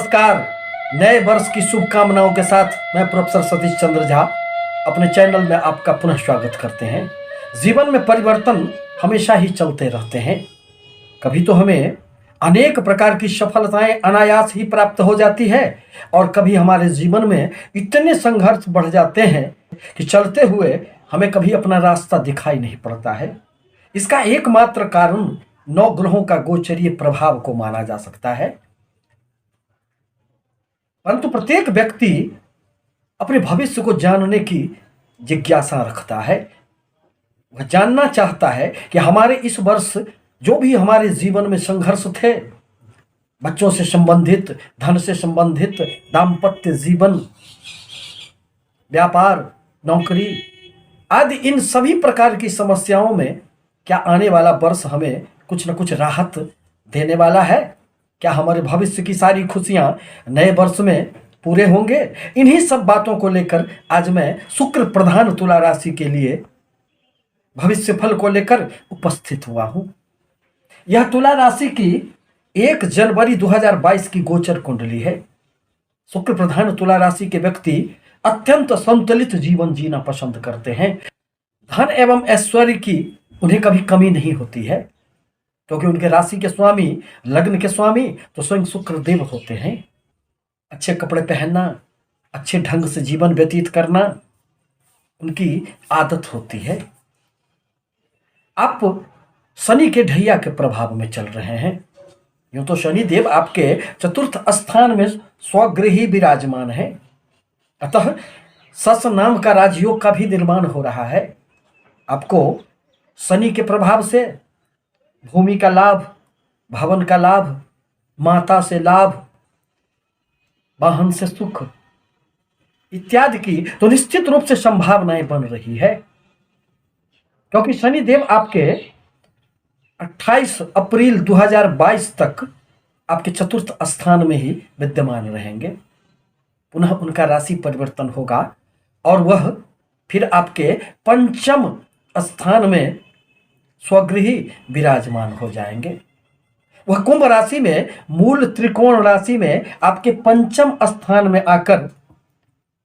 नमस्कार। नए वर्ष की शुभकामनाओं के साथ मैं प्रोफेसर सतीश चंद्र झा अपने चैनल में आपका पुनः स्वागत करते हैं। जीवन में परिवर्तन हमेशा ही चलते रहते हैं। कभी तो हमें अनेक प्रकार की सफलताएं अनायास ही प्राप्त हो जाती है और कभी हमारे जीवन में इतने संघर्ष बढ़ जाते हैं कि चलते हुए हमें कभी अपना रास्ता दिखाई नहीं पड़ता है। इसका एकमात्र कारण 9 ग्रहों का गोचरीय प्रभाव को माना जा सकता है। परंतु प्रत्येक व्यक्ति अपने भविष्य को जानने की जिज्ञासा रखता है। वह जानना चाहता है कि हमारे इस वर्ष जो भी हमारे जीवन में संघर्ष थे, बच्चों से संबंधित, धन से संबंधित, दाम्पत्य जीवन, व्यापार, नौकरी आदि इन सभी प्रकार की समस्याओं में क्या आने वाला वर्ष हमें कुछ न कुछ राहत देने वाला है? क्या हमारे भविष्य की सारी खुशियां नए वर्ष में पूरे होंगे? इन्हीं सब बातों को लेकर आज मैं शुक्र प्रधान तुला राशि के लिए भविष्य फल को लेकर उपस्थित हुआ हूं। यह तुला राशि की 1 जनवरी 2022 की गोचर कुंडली है। शुक्र प्रधान तुला राशि के व्यक्ति अत्यंत संतुलित जीवन जीना पसंद करते हैं। धन एवं ऐश्वर्य की उन्हें कभी कमी नहीं होती है, क्योंकि उनके राशि के स्वामी, लग्न के स्वामी तो स्वयं शुक्र देव होते हैं। अच्छे कपड़े पहनना, अच्छे ढंग से जीवन व्यतीत करना उनकी आदत होती है। आप शनि के ढैया के प्रभाव में चल रहे हैं। यूं तो शनि देव आपके चतुर्थ स्थान में स्वगृही विराजमान है, अतः सस नाम का राजयोग का भी निर्माण हो रहा है। आपको शनि के प्रभाव से भूमि का लाभ, भवन का लाभ, माता से लाभ, वाहन से सुख इत्यादि की तो निश्चित रूप से संभावनाएं बन रही है, क्योंकि शनि देव आपके 28 अप्रैल 2022 तक आपके चतुर्थ स्थान में ही विद्यमान रहेंगे। पुनः उनका राशि परिवर्तन होगा और वह फिर आपके पंचम स्थान में स्वगृही विराजमान हो जाएंगे। वह कुंभ राशि में मूल त्रिकोण राशि में आपके पंचम स्थान में आकर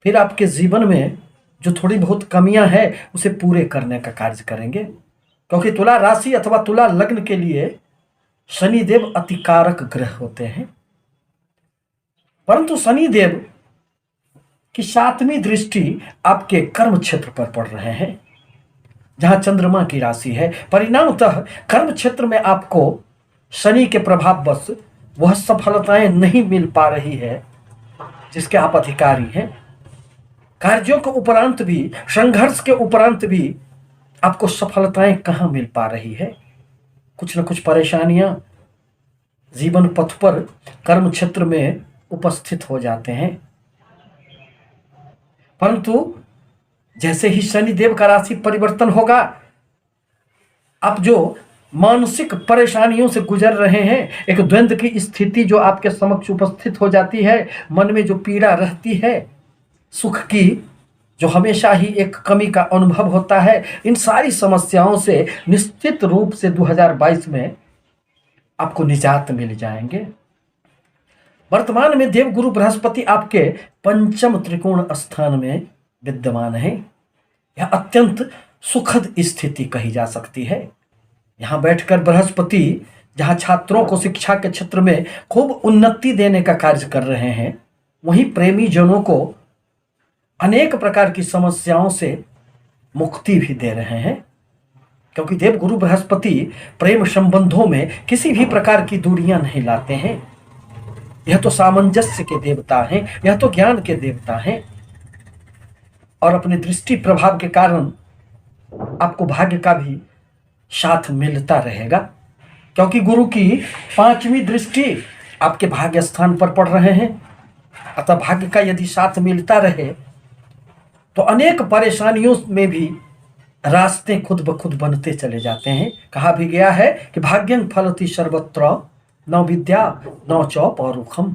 फिर आपके जीवन में जो थोड़ी बहुत कमियां हैं उसे पूरे करने का कार्य करेंगे, क्योंकि तुला राशि अथवा तुला लग्न के लिए शनिदेव अतिकारक ग्रह होते हैं। परंतु शनिदेव की 7वीं दृष्टि आपके कर्म क्षेत्र पर पड़ रहे हैं, जहां चंद्रमा की राशि है। परिणामतः कर्म क्षेत्र में आपको शनि के प्रभाववश वह सफलताएं नहीं मिल पा रही है जिसके आप अधिकारी हैं। कार्यों के उपरांत भी, संघर्ष के उपरांत भी आपको सफलताएं कहां मिल पा रही है? कुछ न कुछ परेशानियां जीवन पथ पर, कर्म क्षेत्र में उपस्थित हो जाते हैं। परंतु जैसे ही शनिदेव का राशि परिवर्तन होगा, आप जो मानसिक परेशानियों से गुजर रहे हैं, एक द्वंद्व की स्थिति जो आपके समक्ष उपस्थित हो जाती है, मन में जो पीड़ा रहती है, सुख की जो हमेशा ही एक कमी का अनुभव होता है, इन सारी समस्याओं से निश्चित रूप से 2022 में आपको निजात मिल जाएंगे। वर्तमान में देवगुरु बृहस्पति आपके पंचम त्रिकोण स्थान में विद्यमान है। यह अत्यंत सुखद स्थिति कही जा सकती है। यहां बैठकर बृहस्पति जहां छात्रों को शिक्षा के क्षेत्र में खूब उन्नति देने का कार्य कर रहे हैं, वहीं प्रेमी जनों को अनेक प्रकार की समस्याओं से मुक्ति भी दे रहे हैं, क्योंकि देवगुरु बृहस्पति प्रेम संबंधों में किसी भी प्रकार की दूरियां नहीं लाते हैं। यह तो सामंजस्य के देवता हैं, यह तो ज्ञान के देवता हैं, और अपने दृष्टि प्रभाव के कारण आपको भाग्य का भी साथ मिलता रहेगा, क्योंकि गुरु की 5वीं दृष्टि आपके भाग्य स्थान पर पड़ रहे हैं। अतः भाग्य का यदि साथ मिलता रहे तो अनेक परेशानियों में भी रास्ते खुद ब खुद बनते चले जाते हैं। कहा भी गया है कि भाग्यं फलति सर्वत्र न विद्या न च पौरुखम।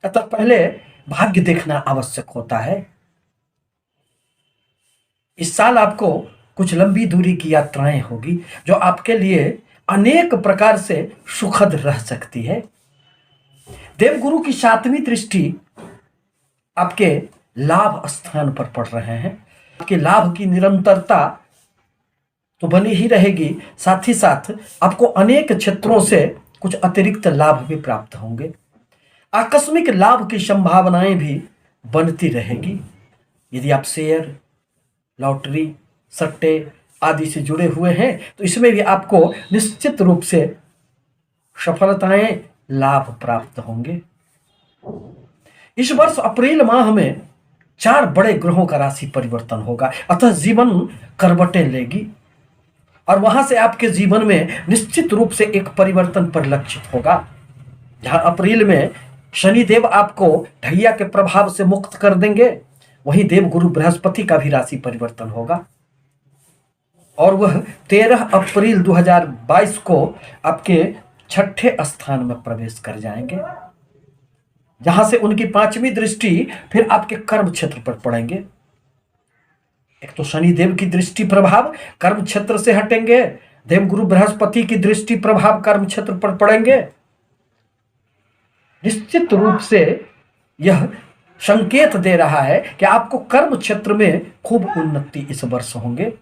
अतः पहले भाग्य देखना आवश्यक होता है। इस साल आपको कुछ लंबी दूरी की यात्राएं होगी जो आपके लिए अनेक प्रकार से सुखद रह सकती है। देवगुरु की 7वीं दृष्टि आपके लाभ स्थान पर पड़ रहे हैं। आपके लाभ की निरंतरता तो बनी ही रहेगी, साथ ही साथ आपको अनेक क्षेत्रों से कुछ अतिरिक्त लाभ भी प्राप्त होंगे। आकस्मिक लाभ की संभावनाएं भी बनती रहेगी। यदि आप शेयर, लॉटरी, सट्टे आदि से जुड़े हुए हैं तो इसमें भी आपको निश्चित रूप से सफलताएं, लाभ प्राप्त होंगे। इस वर्ष अप्रैल माह में 4 बड़े ग्रहों का राशि परिवर्तन होगा, अतः जीवन करवटें लेगी और वहां से आपके जीवन में निश्चित रूप से एक परिवर्तन परिलक्षित होगा। जहां अप्रैल में शनिदेव आपको ढैया के प्रभाव से मुक्त कर देंगे, वहीं देवगुरु बृहस्पति का भी राशि परिवर्तन होगा और वह 13 अप्रैल 2022 को आपके 6ठे स्थान में प्रवेश कर जाएंगे, जहां से उनकी 5वीं दृष्टि फिर आपके कर्म क्षेत्र पर पड़ेंगे। एक तो शनिदेव की दृष्टि प्रभाव कर्म क्षेत्र से हटेंगे, देवगुरु बृहस्पति की दृष्टि प्रभाव कर्म क्षेत्र पर पड़ेंगे। निश्चित रूप से यह संकेत दे रहा है कि आपको कर्म क्षेत्र में खूब उन्नति इस वर्ष होंगे।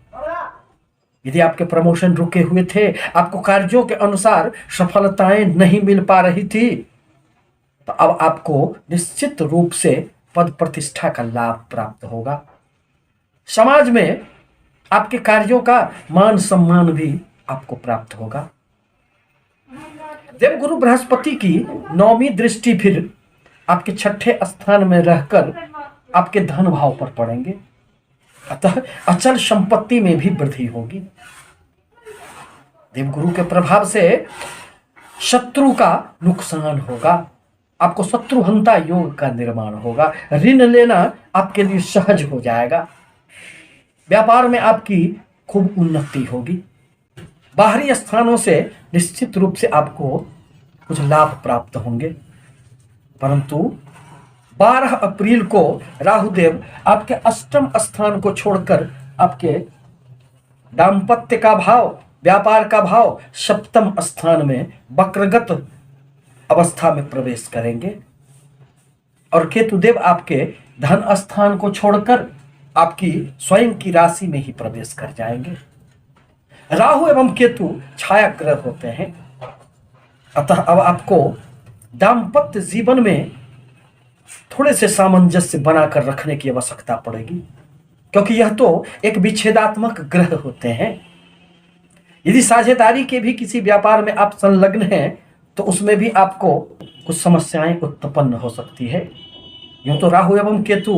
यदि आपके प्रमोशन रुके हुए थे, आपको कार्यों के अनुसार सफलताएं नहीं मिल पा रही थी, तो अब आपको निश्चित रूप से पद प्रतिष्ठा का लाभ प्राप्त होगा। समाज में आपके कार्यों का मान सम्मान भी आपको प्राप्त होगा। देवगुरु बृहस्पति की 9वीं दृष्टि फिर आपके 6ठे स्थान में रहकर आपके धन भाव पर पड़ेंगे, अतः अचल संपत्ति में भी वृद्धि होगी। देवगुरु के प्रभाव से शत्रु का नुकसान होगा, आपको शत्रुहंता योग का निर्माण होगा, ऋण लेना आपके लिए सहज हो जाएगा, व्यापार में आपकी खूब उन्नति होगी। बाहरी स्थानों से निश्चित रूप से आपको कुछ लाभ प्राप्त होंगे, परंतु 12 अप्रैल को राहुदेव आपके 8म स्थान को छोड़कर आपके दाम्पत्य का भाव, व्यापार का भाव 7म स्थान में वक्रगत अवस्था में प्रवेश करेंगे और केतुदेव आपके धन स्थान को छोड़कर आपकी स्वयं की राशि में ही प्रवेश कर जाएंगे। राहु एवं केतु छाया ग्रह होते हैं, अतः अब आपको दाम्पत्य जीवन में थोड़े से सामंजस्य बनाकर रखने की आवश्यकता पड़ेगी, क्योंकि यह तो एक विच्छेदात्मक ग्रह होते हैं। यदि साझेदारी के भी किसी व्यापार में आप संलग्न हैं तो उसमें भी आपको कुछ समस्याएं उत्पन्न हो सकती है। यूं तो राहु एवं केतु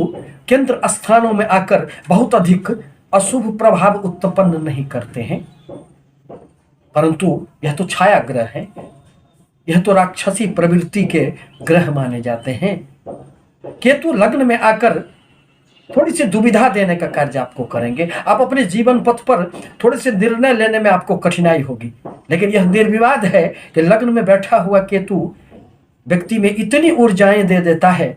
केंद्र स्थानों में आकर बहुत अधिक अशुभ प्रभाव उत्पन्न नहीं करते हैं, परंतु यह तो छाया ग्रह है, यह तो राक्षसी प्रवृत्ति के ग्रह माने जाते हैं। केतु लग्न में आकर थोड़ी सी दुविधा देने का कार्य आपको करेंगे। आप अपने जीवन पथ पर थोड़े से निर्णय लेने में आपको कठिनाई होगी, लेकिन यह निर्विवाद है कि लग्न में बैठा हुआ केतु व्यक्ति में इतनी ऊर्जाएं दे देता है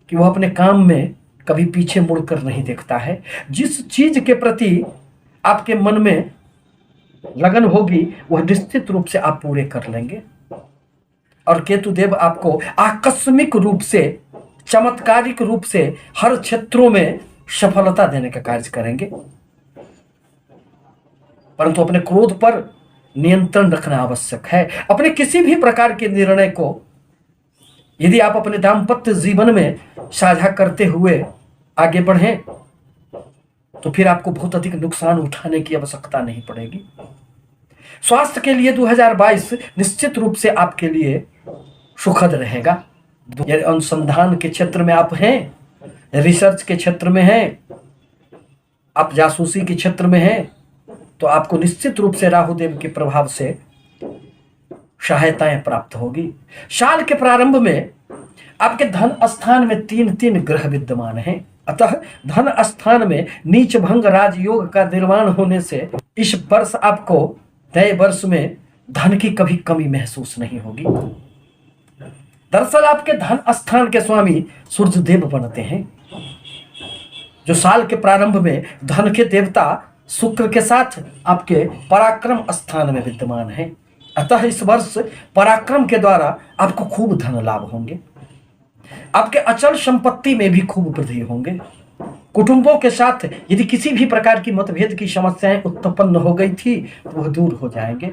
कि वह अपने काम में कभी पीछे मुड़कर नहीं देखता है। जिस चीज के प्रति आपके मन में लगन होगी वह निश्चित रूप से आप पूरे कर लेंगे और केतुदेव आपको आकस्मिक रूप से, चमत्कारिक रूप से हर क्षेत्रों में सफलता देने का कार्य करेंगे, परंतु अपने क्रोध पर नियंत्रण रखना आवश्यक है। अपने किसी भी प्रकार के निर्णय को यदि आप अपने दाम्पत्य जीवन में साझा करते हुए आगे बढ़ें तो फिर आपको बहुत अधिक नुकसान उठाने की आवश्यकता नहीं पड़ेगी। स्वास्थ्य के लिए 2022 निश्चित रूप से आपके लिए सुखद रहेगा। अनुसंधान के क्षेत्र में आप हैं, रिसर्च के क्षेत्र में हैं, आप जासूसी के क्षेत्र में हैं, तो आपको निश्चित रूप से राहुदेव के प्रभाव से सहायताएं प्राप्त होगी। साल के प्रारंभ में आपके धन स्थान में 3 ग्रह विद्यमान हैं, अतः धन स्थान में नीच भंग राजयोग का निर्माण होने से इस वर्ष आपको नए वर्ष में धन की कभी कमी महसूस नहीं होगी। दरअसल आपके धन स्थान के स्वामी सूर्य देव बनते हैं, जो साल के प्रारंभ में धन के देवता शुक्र के साथ आपके पराक्रम स्थान में विद्यमान है। अतः इस वर्ष पराक्रम के द्वारा आपको खूब धन लाभ होंगे, आपके अचल संपत्ति में भी खूब वृद्धि होंगे। कुटुंबों के साथ यदि किसी भी प्रकार की मतभेद की समस्याएं उत्पन्न हो गई थी तो वह दूर हो जाएंगे।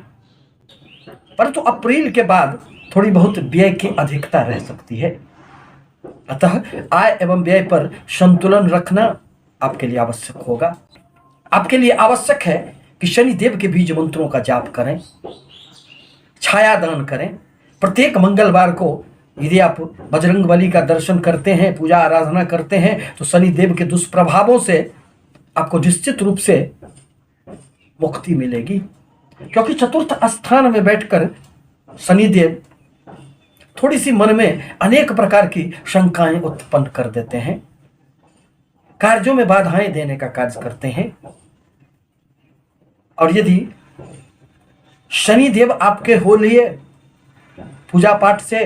परंतु अप्रैल के बाद थोड़ी बहुत व्यय की अधिकता रह सकती है। अतः आय एवं व्यय पर संतुलन रखना आपके लिए आवश्यक होगा। आपके लिए आवश्यक है कि शनिदेव के बीज मंत्रों का जाप करें, छाया दान करें। प्रत्येक मंगलवार को यदि आप बजरंगबली का दर्शन करते हैं, पूजा आराधना करते हैं, तो शनिदेव के दुष्प्रभावों से आपको निश्चित रूप से मुक्ति मिलेगी। क्योंकि चतुर्थ स्थान में बैठकर शनिदेव थोड़ी सी मन में अनेक प्रकार की शंकाएं उत्पन्न कर देते हैं, कार्यों में बाधाएं देने का कार्य करते हैं। और यदि शनिदेव आपके हो लिए पूजा पाठ से,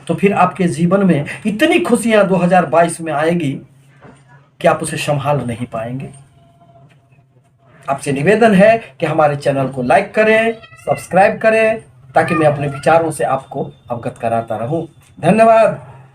तो फिर आपके जीवन में इतनी खुशियां 2022 में आएगी कि आप उसे संभाल नहीं पाएंगे। आपसे निवेदन है कि हमारे चैनल को लाइक करें, सब्सक्राइब करें, ताकि मैं अपने विचारों से आपको अवगत कराता रहूं। धन्यवाद।